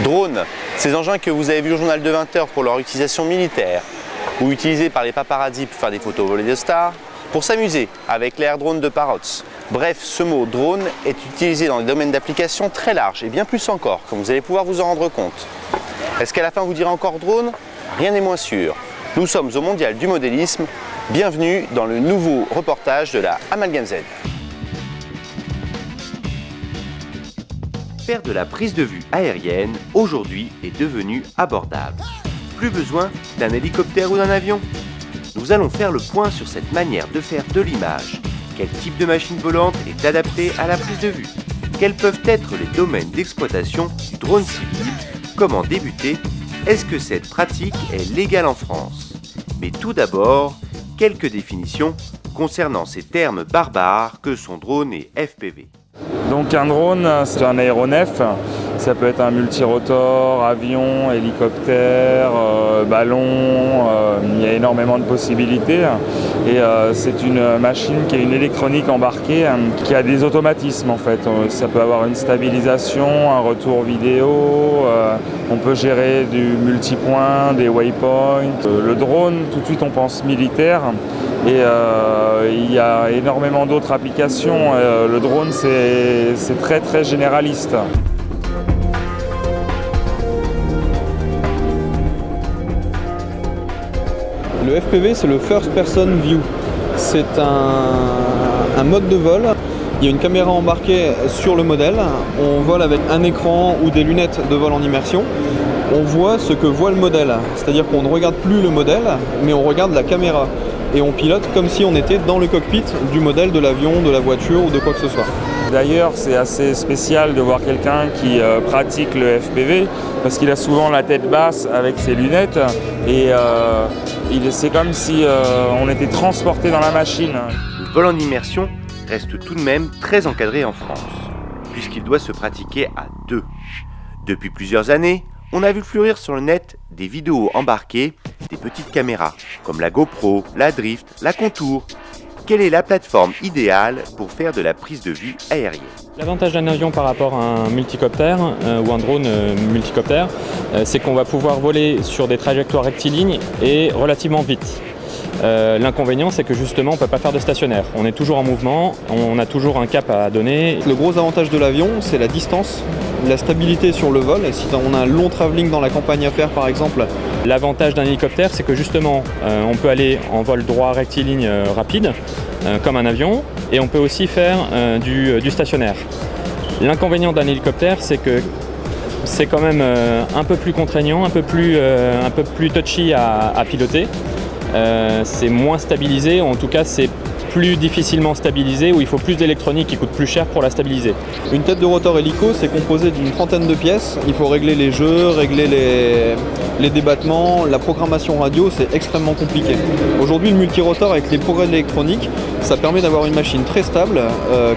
Drones, ces engins que vous avez vus au journal de 20 h pour leur utilisation militaire ou utilisés par les paparazzis pour faire des photos volées de stars, pour s'amuser avec les air drones de Parrots. Bref, ce mot drone est utilisé dans des domaines d'application très larges et bien plus encore, comme vous allez pouvoir vous en rendre compte. Est-ce qu'à la fin vous direz encore drone? Rien n'est moins sûr. Nous sommes au Mondial du modélisme. Bienvenue dans le nouveau reportage de la Amalgame Z. Faire de la prise de vue aérienne aujourd'hui est devenu abordable. Plus besoin d'un hélicoptère ou d'un avion. Nous allons faire le point sur cette manière de faire de l'image. Quel type de machine volante est adapté à la prise de vue? Quels peuvent être les domaines d'exploitation du drone civil? Comment débuter? Est-ce que cette pratique est légale en France? Mais tout d'abord, quelques définitions concernant ces termes barbares que sont drone et FPV. Donc un drone, c'est un aéronef, ça peut être un multirotor, avion, hélicoptère, ballon, il y a énormément de possibilités. Et c'est une machine qui a une électronique embarquée, qui a des automatismes en fait. Ça peut avoir une stabilisation, un retour vidéo, on peut gérer du multipoint, des waypoints. Le drone, tout de suite on pense militaire. Et il y a énormément d'autres applications. Le drone, c'est très très généraliste. Le FPV, c'est le First Person View. C'est un mode de vol. Il y a une caméra embarquée sur le modèle. On vole avec un écran ou des lunettes de vol en immersion. On voit ce que voit le modèle. C'est-à-dire qu'on ne regarde plus le modèle, mais on regarde la caméra. Et on pilote comme si on était dans le cockpit du modèle de l'avion, de la voiture ou de quoi que ce soit. D'ailleurs, c'est assez spécial de voir quelqu'un qui pratique le FPV parce qu'il a souvent la tête basse avec ses lunettes et c'est comme si on était transporté dans la machine. Le vol en immersion reste tout de même très encadré en France, puisqu'il doit se pratiquer à deux. Depuis plusieurs années, on a vu fleurir sur le net des vidéos embarquées, des petites caméras, comme la GoPro, la Drift, la Contour. Quelle est la plateforme idéale pour faire de la prise de vue aérienne? L'avantage d'un avion par rapport à un multicoptère ou un drone multicoptère, c'est qu'on va pouvoir voler sur des trajectoires rectilignes et relativement vite. L'inconvénient, c'est que justement, on ne peut pas faire de stationnaire. On est toujours en mouvement, on a toujours un cap à donner. Le gros avantage de l'avion, c'est la distance, la stabilité sur le vol. Si on a un long travelling dans la campagne à faire, par exemple. L'avantage d'un hélicoptère, c'est que justement, on peut aller en vol droit rectiligne rapide, comme un avion, et on peut aussi faire du stationnaire. L'inconvénient d'un hélicoptère, c'est que c'est quand même un peu plus contraignant, un peu plus touchy à piloter. C'est moins stabilisé, en tout cas c'est plus difficilement stabilisé, où il faut plus d'électronique qui coûte plus cher pour la stabiliser. Une tête de rotor hélico, c'est composé d'une trentaine de pièces. Il faut régler les jeux, régler les débattements, la programmation radio, c'est extrêmement compliqué. Aujourd'hui, le multirotor avec les progrès de l'électronique, ça permet d'avoir une machine très stable,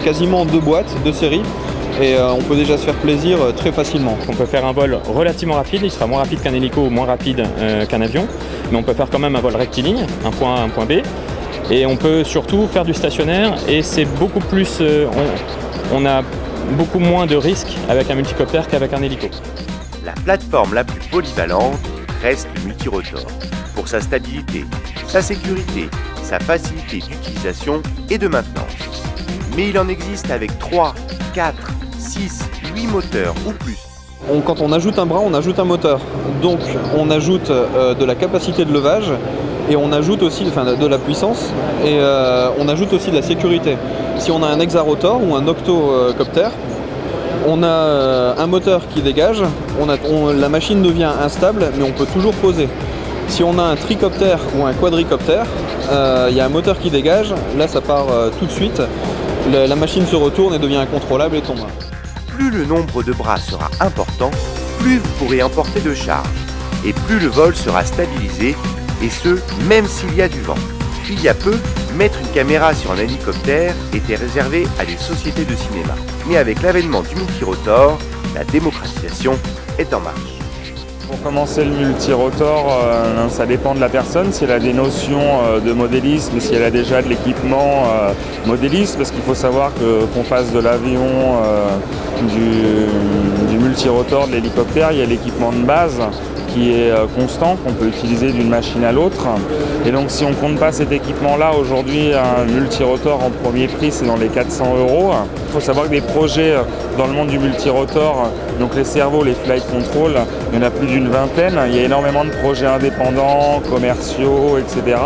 quasiment 2 boîtes de série. Et on peut déjà se faire plaisir très facilement. On peut faire un vol relativement rapide, il sera moins rapide qu'un hélico ou moins rapide qu'un avion, mais on peut faire quand même un vol rectiligne, un point A, un point B. Et on peut surtout faire du stationnaire et c'est beaucoup plus, on a beaucoup moins de risques avec un multicoptère qu'avec un hélico. La plateforme la plus polyvalente reste le multirotor, pour sa stabilité, sa sécurité, sa facilité d'utilisation et de maintenance. Mais il en existe avec 3, 4, 6, 8 moteurs ou plus. Quand on ajoute un bras, on ajoute un moteur. Donc on ajoute de la capacité de levage et on ajoute aussi de la puissance et on ajoute aussi de la sécurité. Si on a un hexarotor ou un octocoptère, on a un moteur qui dégage, la machine devient instable mais on peut toujours poser. Si on a un tricoptère ou un quadricoptère, il y a un moteur qui dégage, là ça part tout de suite, la machine se retourne et devient incontrôlable et tombe. Plus le nombre de bras sera important, plus vous pourrez emporter de charge et plus le vol sera stabilisé, et ce, même s'il y a du vent. Il y a peu, mettre une caméra sur un hélicoptère était réservé à des sociétés de cinéma. Mais avec l'avènement du multirotor, la démocratisation est en marche. Pour commencer le multirotor, ça dépend de la personne, si elle a des notions de modélisme, si elle a déjà de l'équipement modéliste, parce qu'il faut savoir qu'on fasse de l'avion, du multirotor de l'hélicoptère, il y a l'équipement de base qui est constant, qu'on peut utiliser d'une machine à l'autre. Et donc si on ne compte pas cet équipement-là, aujourd'hui un multirotor en premier prix c'est dans les 400 €. Il faut savoir que des projets dans le monde du multirotor, donc les servos, les flight control, il y en a plus d'une vingtaine. Il y a énormément de projets indépendants, commerciaux, etc.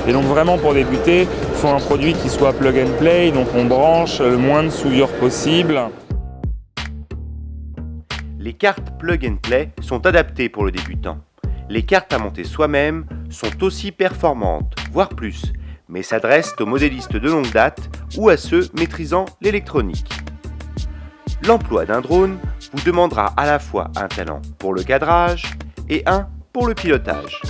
Et donc vraiment pour débuter, il faut un produit qui soit plug and play, donc on branche le moins de souillure possible. Les cartes plug and play sont adaptées pour le débutant. Les cartes à monter soi-même sont aussi performantes, voire plus, mais s'adressent aux modélistes de longue date ou à ceux maîtrisant l'électronique. L'emploi d'un drone vous demandera à la fois un talent pour le cadrage et un pour le pilotage.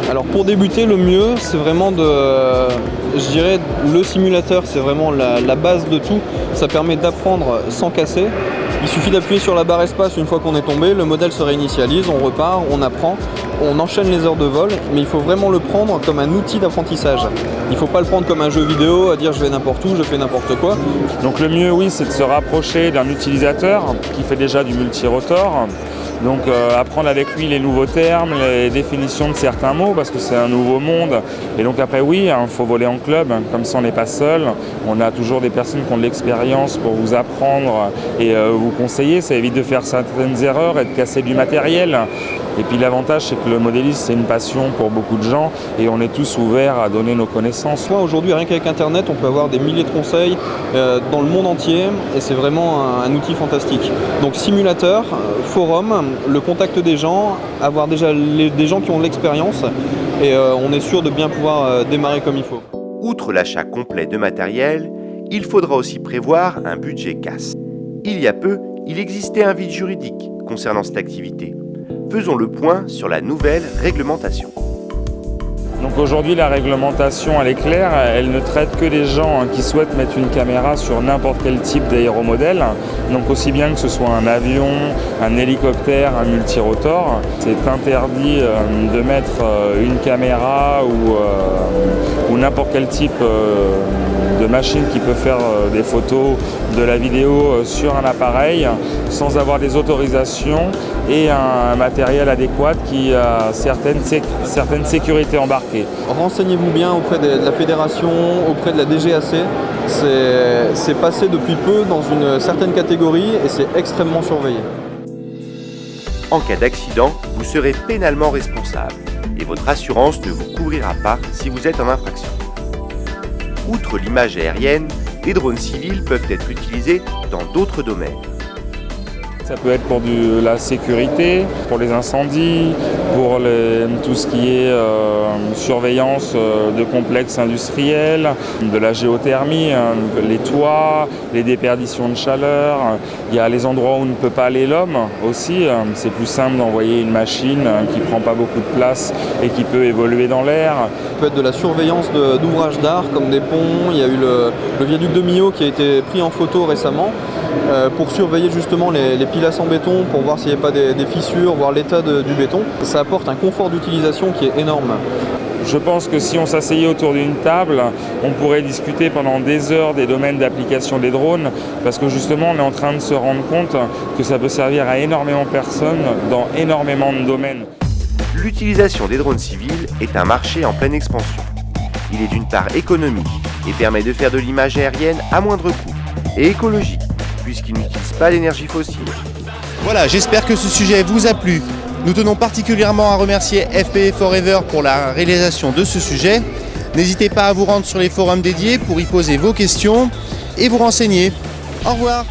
Alors pour débuter, le mieux, c'est vraiment je dirais, le simulateur, c'est vraiment la base de tout. Ça permet d'apprendre sans casser. Il suffit d'appuyer sur la barre espace une fois qu'on est tombé, le modèle se réinitialise, on repart, on apprend, on enchaîne les heures de vol, mais il faut vraiment le prendre comme un outil d'apprentissage. Il ne faut pas le prendre comme un jeu vidéo, à dire je vais n'importe où, je fais n'importe quoi. Donc le mieux, oui, c'est de se rapprocher d'un utilisateur qui fait déjà du multirotor. Donc apprendre avec lui les nouveaux termes, les définitions de certains mots, parce que c'est un nouveau monde. Et donc après oui, il faut voler en club, comme ça on n'est pas seul. On a toujours des personnes qui ont de l'expérience pour vous apprendre et vous conseiller. Ça évite de faire certaines erreurs et de casser du matériel. Et puis l'avantage, c'est que le modéliste, c'est une passion pour beaucoup de gens et on est tous ouverts à donner nos connaissances. Aujourd'hui, rien qu'avec Internet, on peut avoir des milliers de conseils dans le monde entier et c'est vraiment un outil fantastique. Donc simulateur, forum, le contact des gens, avoir déjà des gens qui ont de l'expérience et on est sûr de bien pouvoir démarrer comme il faut. Outre l'achat complet de matériel, il faudra aussi prévoir un budget casse. Il y a peu, il existait un vide juridique concernant cette activité. Faisons le point sur la nouvelle réglementation. Donc aujourd'hui la réglementation elle est claire, elle ne traite que les gens qui souhaitent mettre une caméra sur n'importe quel type d'aéromodèle. Donc aussi bien que ce soit un avion, un hélicoptère, un multirotor, c'est interdit de mettre une caméra ou n'importe quel type de machine qui peut faire des photos, de la vidéo sur un appareil sans avoir des autorisations et un matériel adéquat qui a certaines sécurités embarquées. Renseignez-vous bien auprès de la fédération, auprès de la DGAC. C'est passé depuis peu dans une certaine catégorie et c'est extrêmement surveillé. En cas d'accident, vous serez pénalement responsable et votre assurance ne vous couvrira pas si vous êtes en infraction. Outre l'image aérienne, les drones civils peuvent être utilisés dans d'autres domaines. Ça peut être pour la sécurité, pour les incendies, pour tout ce qui est surveillance de complexes industriels, de la géothermie, les toits, les déperditions de chaleur. Il y a les endroits où on ne peut pas aller l'homme aussi. C'est plus simple d'envoyer une machine qui ne prend pas beaucoup de place et qui peut évoluer dans l'air. Ça peut être de la surveillance d'ouvrages d'art comme des ponts. Il y a eu le viaduc de Millau qui a été pris en photo récemment pour surveiller justement les pilasses en béton, pour voir s'il n'y a pas des fissures, voir l'état du béton. Ça apporte un confort d'utilisation qui est énorme. Je pense que si on s'asseyait autour d'une table, on pourrait discuter pendant des heures des domaines d'application des drones, parce que justement on est en train de se rendre compte que ça peut servir à énormément de personnes dans énormément de domaines. L'utilisation des drones civils est un marché en pleine expansion. Il est d'une part économique et permet de faire de l'image aérienne à moindre coût, et écologique, puisqu'il n'utilise pas d'énergie fossile. Voilà, j'espère que ce sujet vous a plu. Nous tenons particulièrement à remercier FPV Forever pour la réalisation de ce sujet. N'hésitez pas à vous rendre sur les forums dédiés pour y poser vos questions et vous renseigner. Au revoir.